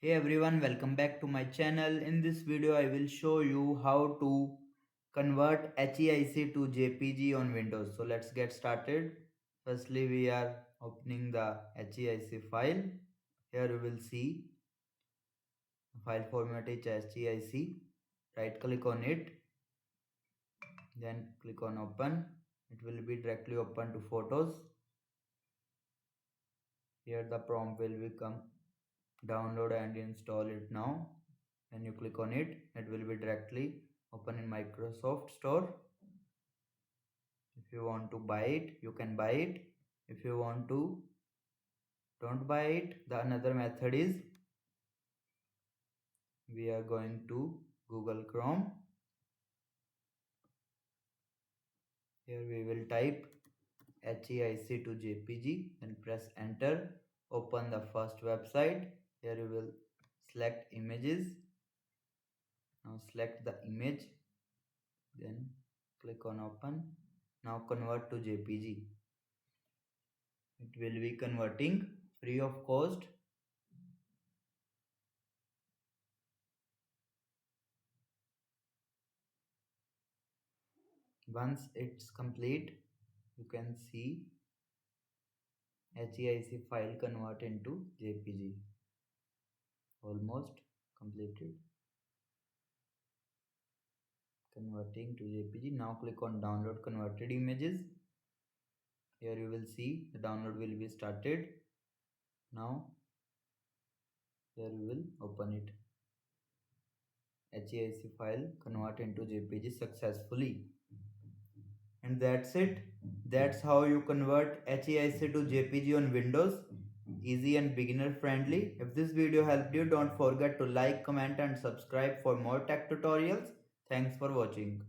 Hey everyone, welcome back to my channel. In this video, I will show you how to convert HEIC to JPG on Windows. So let's get started. Firstly, we are opening the HEIC file. Here you will see the file format is HEIC. Right click on it, then click on open. It will be directly open to photos. Here the prompt will become download and install it now. When you click on it, it will be directly open in Microsoft Store. If you want to buy it, you can buy it. If you want to don't buy it, the another method is we are going to Google Chrome. Here we will type HEIC to JPG and press enter. Open the first website. Here you will select images. Now select the image, then click on open. Now convert to JPG. It will be converting free of cost. Once it's complete, you can see HEIC file convert into JPG. Almost completed. Converting to JPG. Now click on download converted images. Here you will see the download will be started. Now here you will open it. HEIC file convert into JPG successfully. And that's it. That's how you convert HEIC to JPG on Windows. Easy and beginner friendly. If this video helped you, don't forget to like, comment and subscribe for more tech tutorials. Thanks for watching.